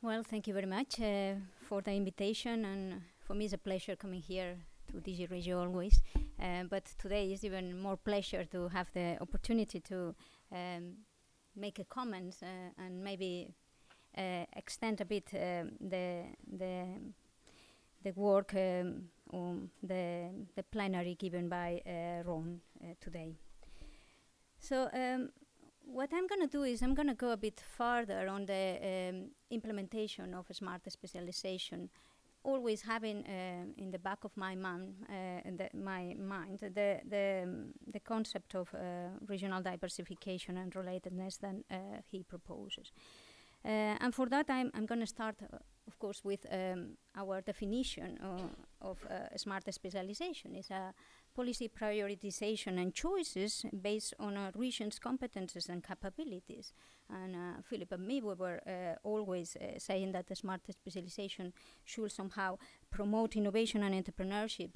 Well, thank you very much for the invitation, and for me it's a pleasure coming here to DG REGIO always. But today is even more pleasure to have the opportunity to make a comment and maybe extend a bit the work on the plenary given by Ron today. So what I'm going to do is I'm going to go a bit further on the implementation of smart specialization, always having in the back of my mind the concept of regional diversification and relatedness that he proposes. And for that, I'm going to start, of course, with our definition of smart specialization. It's a policy prioritization and choices based on a region's competences and capabilities. And Philip and me, we were always saying that the smart specialization should somehow promote innovation and entrepreneurship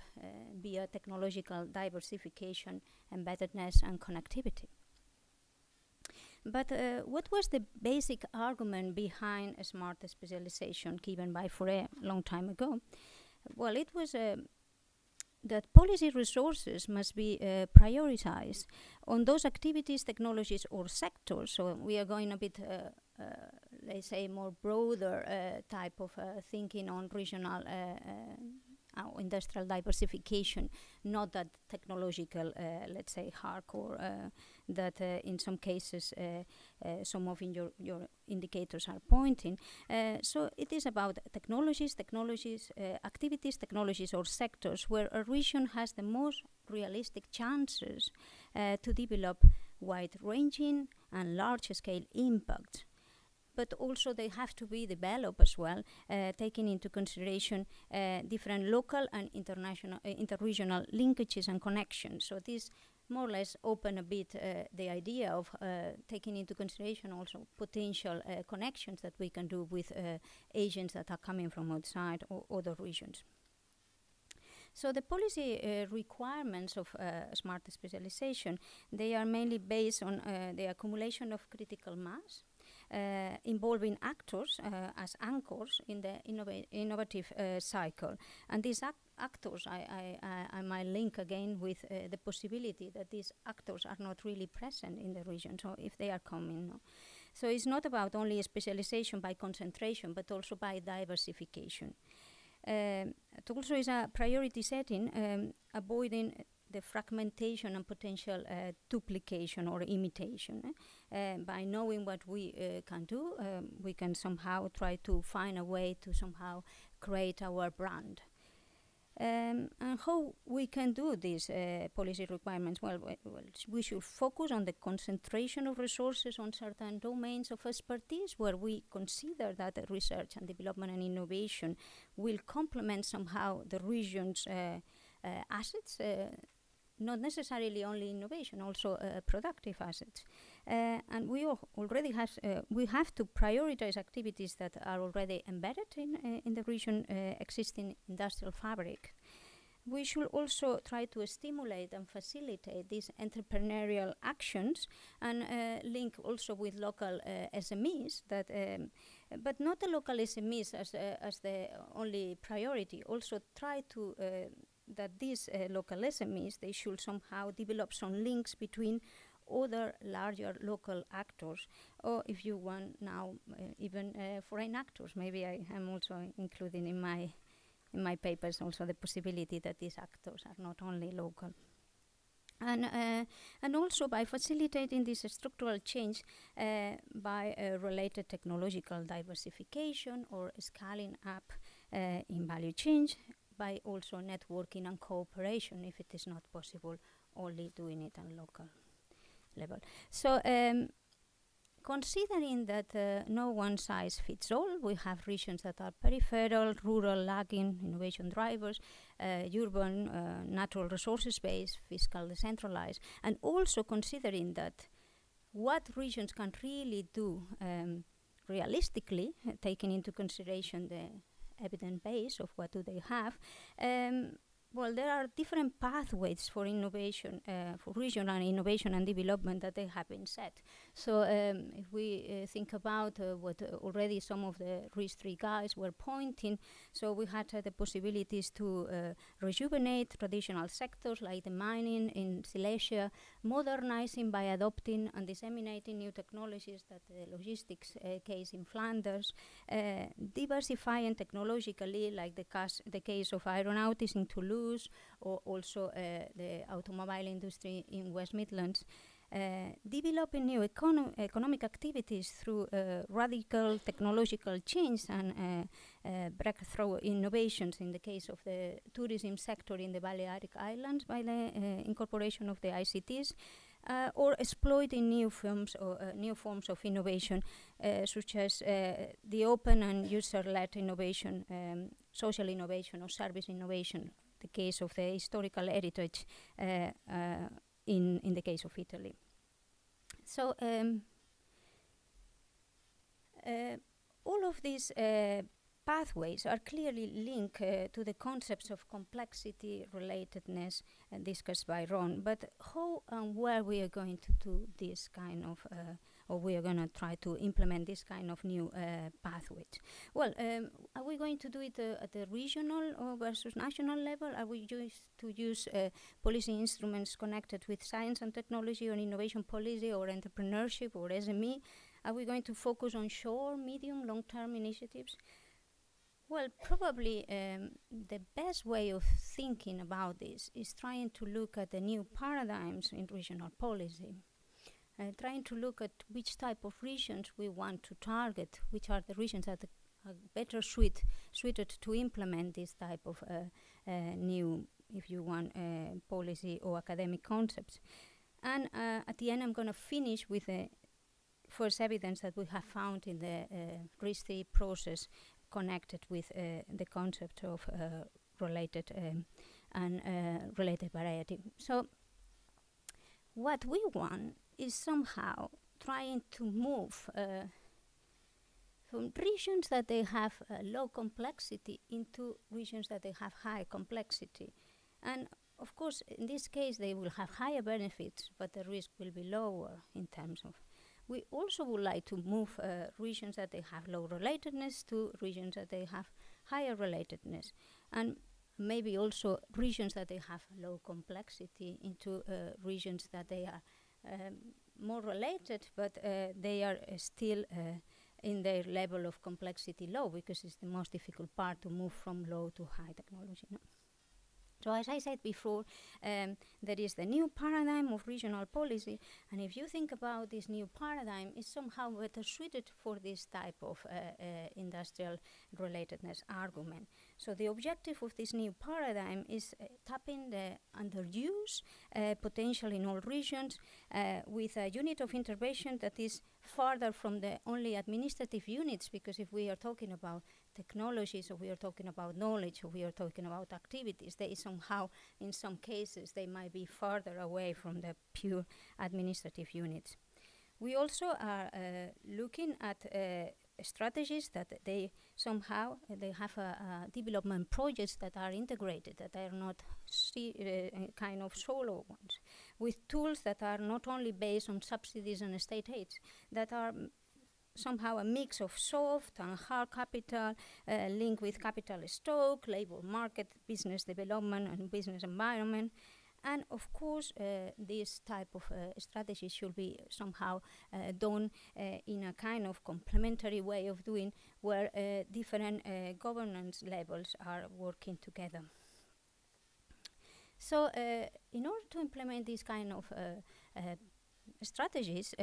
via technological diversification, embeddedness, and connectivity. But what was the basic argument behind a smart specialization given by Faure a long time ago? Well, it was that policy resources must be prioritized on those activities, technologies, or sectors. So we are going a bit, let's say, more broader type of thinking on regional industrial diversification, not that technological, let's say, hardcore that in some cases some of your indicators are pointing. So it is about technologies, activities, technologies, or sectors where a region has the most realistic chances to develop wide-ranging and large-scale impact. But also they have to be developed as well, taking into consideration different local and international, interregional linkages and connections. So this more or less open a bit the idea of taking into consideration also potential connections that we can do with agents that are coming from outside or other regions. So the policy requirements of smart specialization, they are mainly based on the accumulation of critical mass, involving actors as anchors in the innovative cycle. And these actors, I might link again with the possibility that these actors are not really present in the region, so if they are coming. No. So it's not about only specialization by concentration, but also by diversification. It also is a priority setting, avoiding the fragmentation and potential duplication or imitation. By knowing what we can do, we can somehow try to find a way to somehow create our brand. And how we can do these policy requirements? Well, we should focus on the concentration of resources on certain domains of expertise where we consider that research and development and innovation will complement somehow the region's assets, not necessarily only innovation, also productive assets. And we already have to prioritize activities that are already embedded in the region existing industrial fabric. We should also try to stimulate and facilitate these entrepreneurial actions and link also with local SMEs, that, but not the local SMEs as the only priority. Also try to that these local SMEs, they should somehow develop some links between other larger local actors, or if you want now, even foreign actors. Maybe I am also including in my papers also the possibility that these actors are not only local. And also by facilitating this structural change by related technological diversification or scaling up in value change, by also networking and cooperation if it is not possible only doing it on local level. So considering that no one size fits all, we have regions that are peripheral, rural, lagging, innovation drivers, urban, natural resources based, fiscal decentralized, and also considering that what regions can really do realistically, taking into consideration the evidence base of what do they have, well, there are different pathways for innovation, for regional innovation and development that they have been set. So if we think about what already some of the RIS3 guys were pointing, so we had the possibilities to rejuvenate traditional sectors like the mining in Silesia, modernizing by adopting and disseminating new technologies, that the logistics case in Flanders, diversifying technologically, like the case of aeronautics in Toulouse, or also the automobile industry in West Midlands, developing new economic activities through radical technological change and breakthrough innovations in the case of the tourism sector in the Balearic Islands by the incorporation of the ICTs, or exploiting new forms of innovation, such as the open and user-led innovation, social innovation or service innovation, the case of the historical heritage in the case of Italy. So all of these pathways are clearly linked to the concepts of complexity, relatedness, discussed by Ron. But how and where we are going to do this kind of, or we are going to try to implement this kind of new pathways? Well, are we going to do it at the regional versus national level? Are we just to use policy instruments connected with science and technology, or innovation policy, or entrepreneurship, or SME? Are we going to focus on short, medium, long-term initiatives? Well, probably the best way of thinking about this is trying to look at the new paradigms in regional policy, trying to look at which type of regions we want to target, which are the regions that are better suited to implement this type of new, if you want, policy or academic concepts. And at the end, I'm going to finish with the first evidence that we have found in the RIS3 process connected with the concept of related and related variety. So what we want is somehow trying to move from regions that they have low complexity into regions that they have high complexity. And of course, in this case, they will have higher benefits, but the risk will be lower in terms of. We also would like to move regions that they have low relatedness to regions that they have higher relatedness, and maybe also regions that they have low complexity into regions that they are more related, but they are still in their level of complexity low, because it's the most difficult part to move from low to high technology. No? So as I said before, there is the new paradigm of regional policy, and if you think about this new paradigm, it's somehow better suited for this type of industrial relatedness argument. So the objective of this new paradigm is tapping the underuse potential in all regions with a unit of intervention that is farther from the only administrative units, because if we are talking about technologies, or we are talking about knowledge, or we are talking about activities, they somehow, in some cases, they might be farther away from the pure administrative units. We also are looking at strategies that they somehow, they have development projects that are integrated, that are not kind of solo ones, with tools that are not only based on subsidies and state aids, that are somehow a mix of soft and hard capital linked with capital stock, labor market, business development, and business environment. And of course, this type of strategy should be somehow done in a kind of complementary way of doing, where different governance levels are working together. So in order to implement these kind of strategies,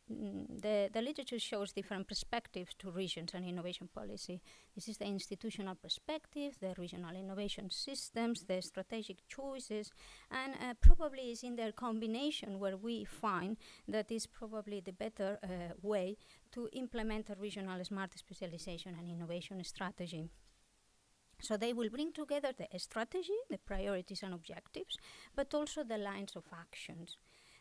the literature shows different perspectives to regions and innovation policy. This is the institutional perspective, the regional innovation systems, the strategic choices, and probably is in their combination where we find that is probably the better way to implement a regional smart specialization and innovation strategy. So they will bring together the strategy, the priorities and objectives, but also the lines of actions.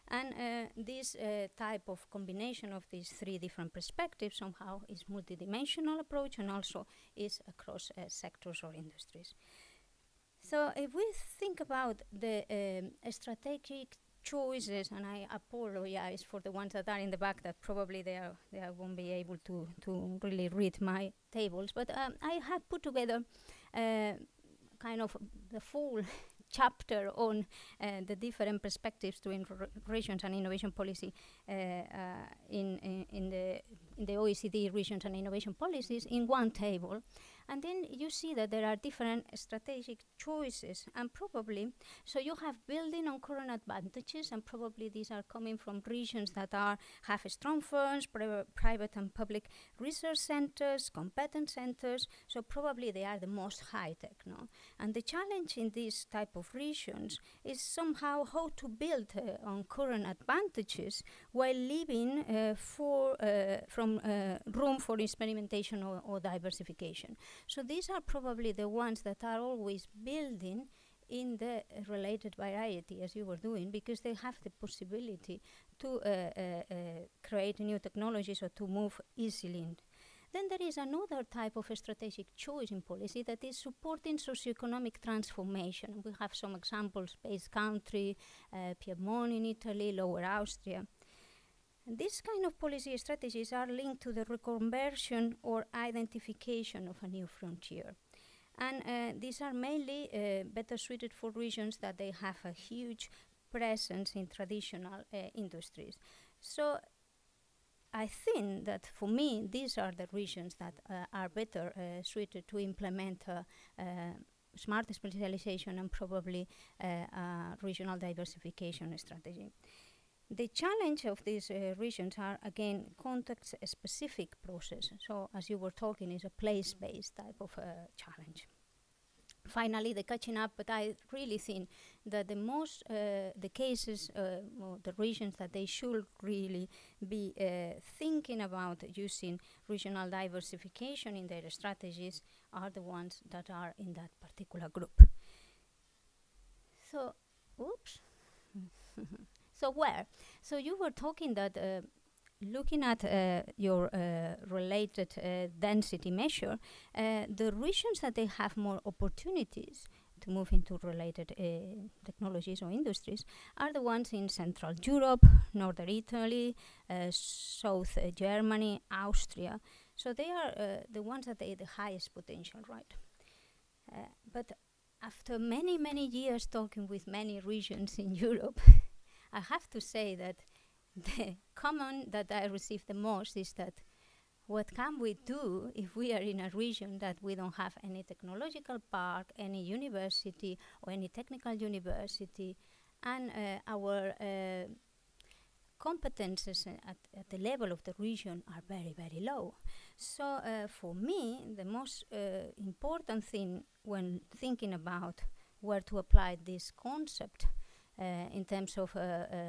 And this type of combination of these three different perspectives somehow is multidimensional approach, and also is across sectors or industries. So if we think about the strategic choices, and I apologize for the ones that are in the back that probably they won't be able to really read my tables, but I have put together kind of the full chapter on the different perspectives to regions and innovation policy in the OECD regions and innovation policies in one table. And then you see that there are different strategic choices, and probably, so you have building on current advantages, and probably these are coming from regions that have strong firms, private and public research centers, competence centers, so probably they are the most high-tech, no? And the challenge in these type of regions is somehow how to build on current advantages while leaving from room for experimentation or diversification. So these are probably the ones that are always building in the related variety, as you were doing, because they have the possibility to create new technologies or to move easily in. Then there is another type of strategic choice in policy that is supporting socioeconomic transformation. We have some examples: Basque Country, Piedmont in Italy, Lower Austria. And these kind of policy strategies are linked to the reconversion or identification of a new frontier. And these are mainly better suited for regions that they have a huge presence in traditional industries. So I think that for me, these are the regions that are better suited to implement smart specialization and probably regional diversification strategy. The challenge of these regions are, again, context-specific process. So, as you were talking, is a place-based type of challenge. Finally, the catching up, but I really think that the cases or the regions that they should really be thinking about using regional diversification in their strategies are the ones that are in that particular group. So, oops. So where? So you were talking that looking at your related density measure, the regions that they have more opportunities to move into related technologies or industries are the ones in Central Europe, Northern Italy, South Germany, Austria. So they are the ones that they have the highest potential, right? But after many, many years talking with many regions in Europe, I have to say that the comment that I receive the most is that what can we do if we are in a region that we don't have any technological park, any university or any technical university, and our competences at the level of the region are very, very low. So for me, the most important thing when thinking about where to apply this concept in terms of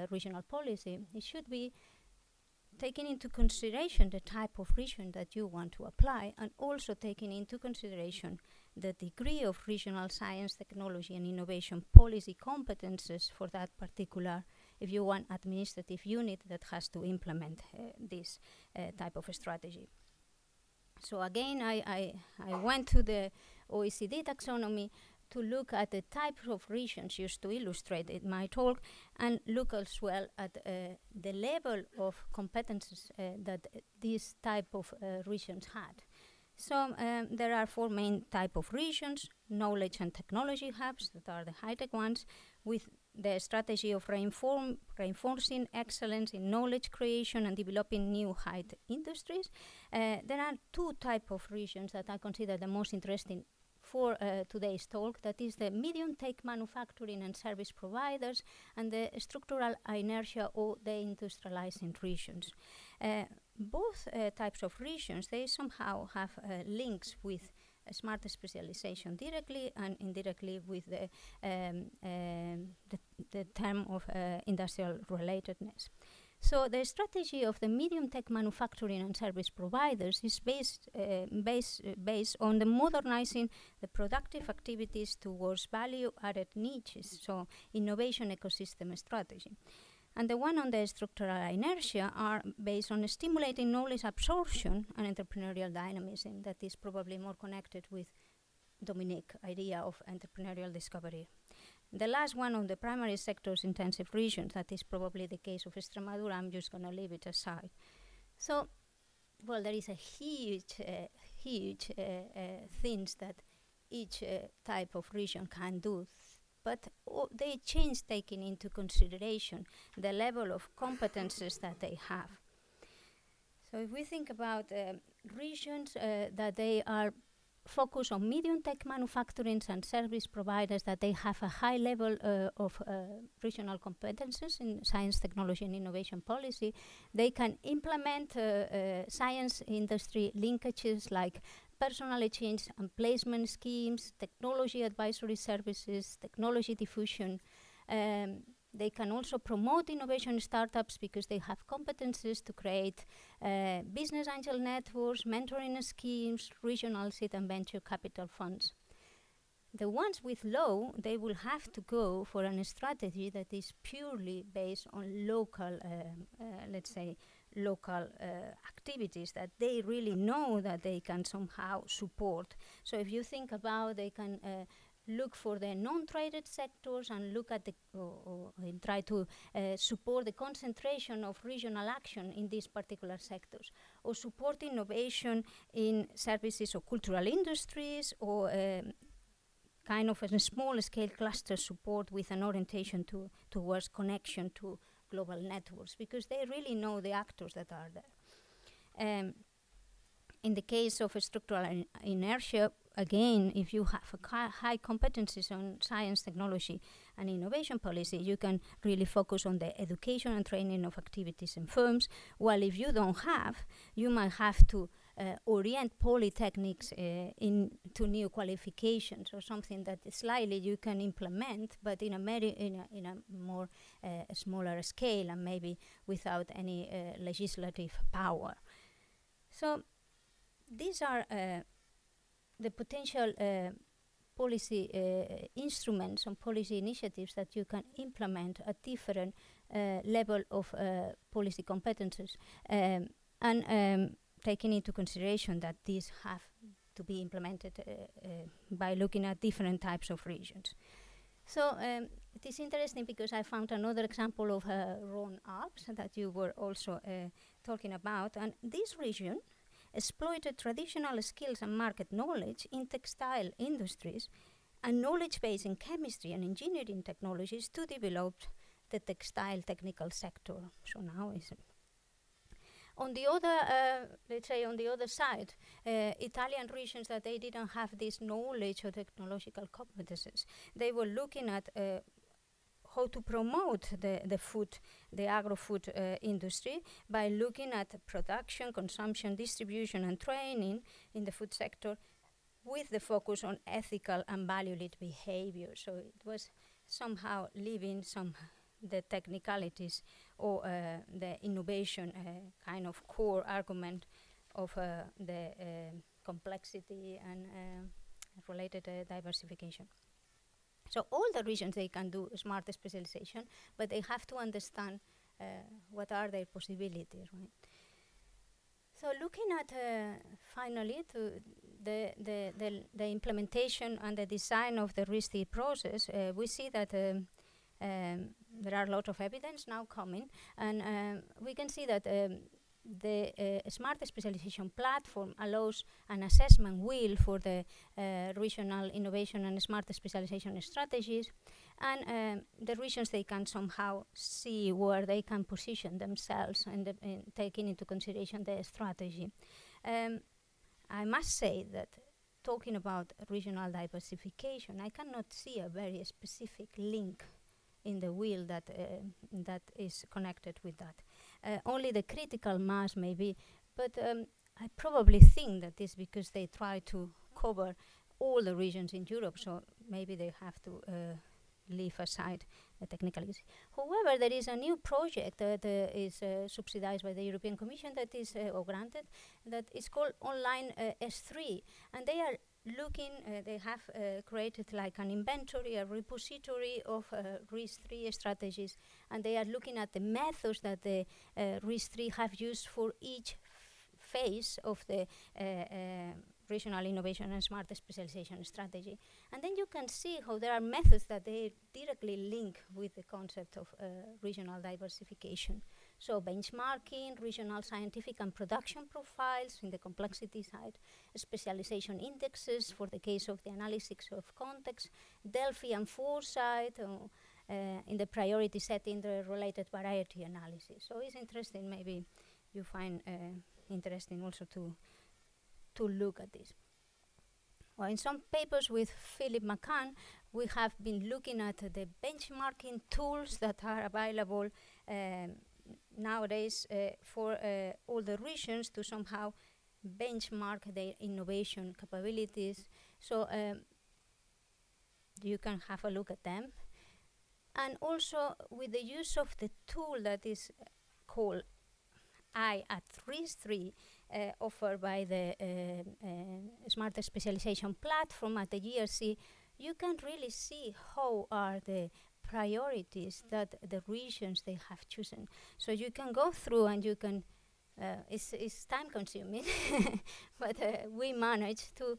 regional policy, it should be taking into consideration the type of region that you want to apply, and also taking into consideration the degree of regional science, technology, and innovation policy competences for that particular, if you want, administrative unit that has to implement this type of a strategy. So again, I went to the OECD taxonomy to look at the types of regions used to illustrate it, my talk, and look as well at the level of competences that these type of regions had. So there are four main type of regions: knowledge and technology hubs, that are the high-tech ones, with the strategy of reinforcing excellence in knowledge creation and developing new high-tech industries. There are two type of regions that I consider the most interesting for today's talk, that is the medium-tech manufacturing and service providers and the structural inertia or the industrializing regions. Both types of regions, they somehow have links with smart specialization directly and indirectly with the term of industrial relatedness. So the strategy of the medium-tech manufacturing and service providers is based on the modernizing the productive activities towards value-added niches, so innovation ecosystem strategy. And the one on the structural inertia are based on stimulating knowledge absorption and entrepreneurial dynamism, that is probably more connected with Dominic idea of entrepreneurial discovery. The last one on the primary sectors intensive regions, that is probably the case of Extremadura. I'm just going to leave it aside. So, well, there is a huge things that each type of region can do, but they change taking into consideration the level of competences that they have. So if we think about regions that they are focused on medium tech manufacturing and service providers, that they have a high level of regional competences in science, technology, and innovation policy, they can implement science industry linkages like personal exchange and placement schemes, technology advisory services, technology diffusion. They can also promote innovation startups because they have competences to create business angel networks, mentoring schemes, regional seed and venture capital funds. The ones with low, they will have to go for a strategy that is purely based on local, let's say, local activities that they really know that they can somehow support. So if you think about, they can look for the non-traded sectors and look at the and try to support the concentration of regional action in these particular sectors, or support innovation in services or cultural industries, or kind of a small-scale cluster support with an orientation towards connection to global networks, because they really know the actors that are there. In the case of structural inertia, again, if you have high competencies on science, technology, and innovation policy, you can really focus on the education and training of activities in firms, while if you don't have, you might have to orient polytechnics into new qualifications, or something that slightly you can implement, but in a more smaller scale, and maybe without any legislative power. So these are the potential policy instruments and policy initiatives that you can implement at different level of policy competences, and taking into consideration that these have to be implemented by looking at different types of regions. So it is interesting because I found another example of Rhone Alps that you were also talking about, and this region exploited traditional skills and market knowledge in textile industries and knowledge base in chemistry and engineering technologies to develop the textile technical sector. So now is on the other, let's say on the other side, Italian regions that they didn't have this knowledge or technological competences, they were looking at how to promote the agro-food industry by looking at production, consumption, distribution, and training in the food sector with the focus on ethical and value-led behavior. So it was somehow leaving the technicalities or the innovation kind of core argument of the complexity and related diversification. So all the regions, they can do smart specialization, but they have to understand what are their possibilities, right? So looking at finally to the implementation and the design of the RISD process, we see that there are a lot of evidence now coming, and we can see that the smart specialization platform allows an assessment wheel for the regional innovation and smart specialization strategies, and the regions, they can somehow see where they can position themselves and taking into consideration the strategy. I must say that talking about regional diversification, I cannot see a very specific link in the wheel that is connected with that. Only the critical mass maybe, but I probably think that is because they try to cover all the regions in Europe, so maybe they have to leave aside the technicalities. However, there is a new project that is subsidized by the European Commission that is, or granted, that is called Online S3, and they are looking, they have created like an inventory, a repository of RIS3 strategies, and they are looking at the methods that the RIS3 have used for each phase of the regional innovation and smart specialization strategy. And then you can see how there are methods that they directly link with the concept of regional diversification. So benchmarking, regional scientific and production profiles in the complexity side, specialization indexes for the case of the analysis of context, Delphi and foresight, in the priority setting, the related variety analysis. So it's interesting, maybe you find interesting also to look at this. Well, in some papers with Philip McCann, we have been looking at the benchmarking tools that are available nowadays for all the regions to somehow benchmark their innovation capabilities. So you can have a look at them. And also with the use of the tool that is called I at RIS3, offered by the Smart Specialization platform at the ERSA, you can really see how are the priorities that the regions they have chosen. So you can go through and you can, it's time consuming, but we managed to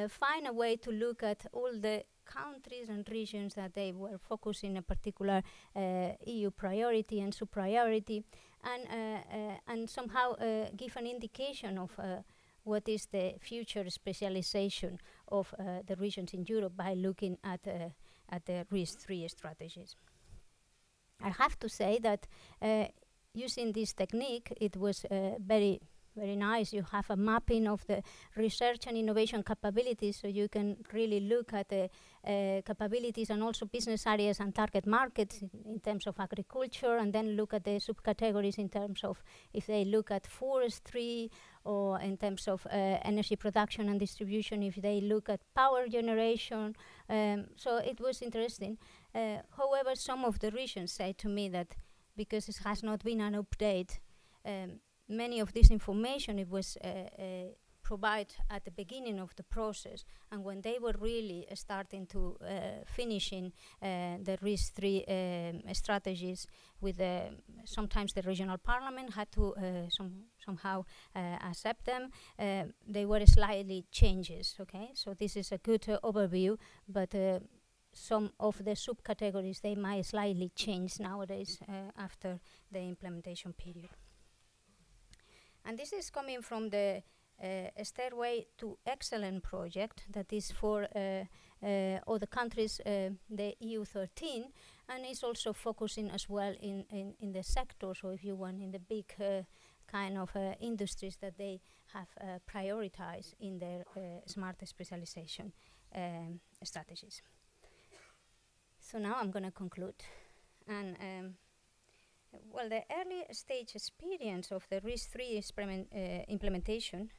find a way to look at all the countries and regions that they were focusing a particular EU priority and sub-priority, and somehow give an indication of what is the future specialization of the regions in Europe by looking at the RIS3 strategies. I have to say that using this technique, it was very nice. You have a mapping of the research and innovation capabilities, so you can really look at the capabilities and also business areas and target markets in terms of agriculture, and then look at the subcategories in terms of if they look at forestry, or in terms of energy production and distribution, if they look at power generation. So it was interesting. However, some of the regions say to me that because it has not been an update, many of this information, it was provided at the beginning of the process, and when they were really starting to finishing the RIS3 strategies with sometimes the regional parliament had to somehow accept them. They were slightly changes, okay? So this is a good overview, but some of the subcategories, they might slightly change nowadays after the implementation period. And this is coming from the Stairway to Excellence project that is for all the countries, the EU 13, and is also focusing as well in the sector, so if you want, in the big kind of industries that they have prioritized in their smart specialization strategies. So now I'm going to conclude. And well, the early stage experience of the RIS3 implementation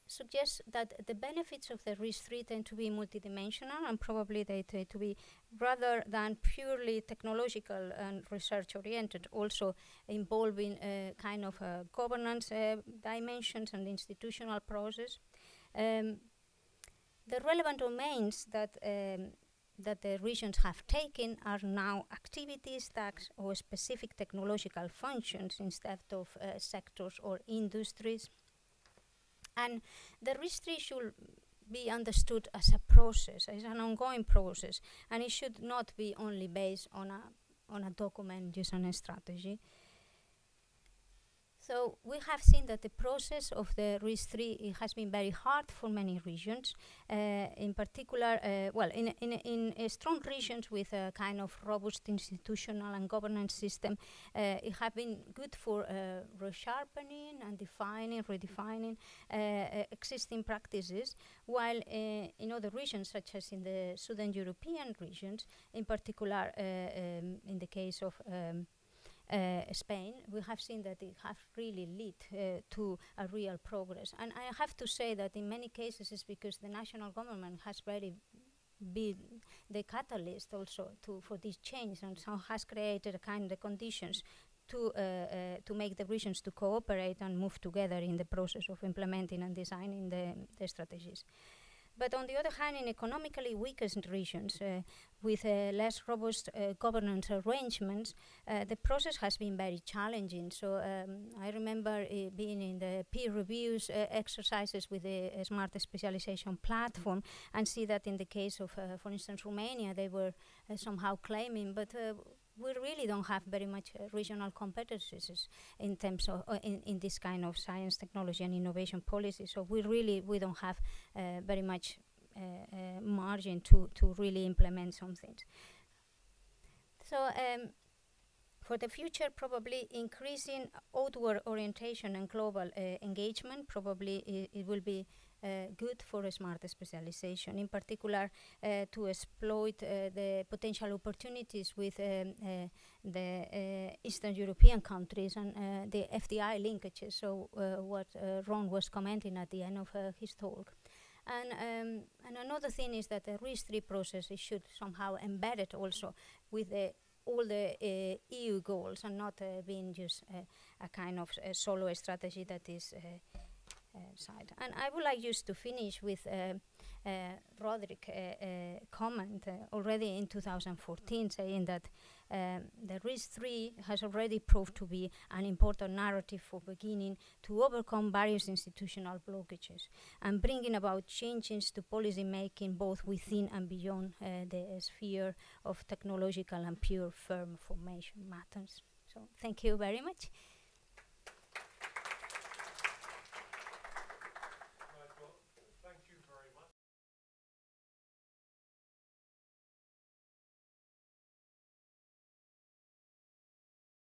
suggests that the benefits of the RIS3 tend to be multidimensional, and probably they tend to be, rather than purely technological and research oriented, also involving kind of governance dimensions and institutional process. The relevant domains that the regions have taken are now activities, tasks, or specific technological functions instead of sectors or industries. And the RIS3 should be understood as a process, as an ongoing process, and it should not be only based on a document, just on a strategy. So we have seen that the process of the RIS3 has been very hard for many regions, in particular, well, in strong regions with a kind of robust institutional and governance system, it has been good for resharpening and defining, redefining existing practices, while in other regions, such as in the Southern European regions, in particular in the case of Spain, we have seen that it has really led to a real progress. And I have to say that in many cases it's because the national government has really been the catalyst also for this change, and so has created a kind of conditions to make the regions to cooperate and move together in the process of implementing and designing the strategies. But on the other hand, in economically weakest regions, with less robust governance arrangements, the process has been very challenging. So I remember being in the peer reviews exercises with the Smart Specialization platform, and see that in the case of, for instance, Romania, they were somehow claiming, but we really don't have very much regional competencies in terms of in this kind of science, technology, and innovation policy. So we don't have very much margin to really implement some things. So for the future, probably increasing outward orientation and global engagement, probably it will be good for a smart specialization, in particular to exploit the potential opportunities with the Eastern European countries and the FDI linkages, so what Ron was commenting at the end of his talk. And another thing is that the RIS3 process should somehow embed it also with all the EU goals, and not being just a kind of solo strategy that is side. And I would like just to finish with Roderick's comment already in 2014, saying that the RIS3 has already proved to be an important narrative for beginning to overcome various institutional blockages and bringing about changes to policy making both within and beyond the sphere of technological and pure firm formation matters. So thank you very much.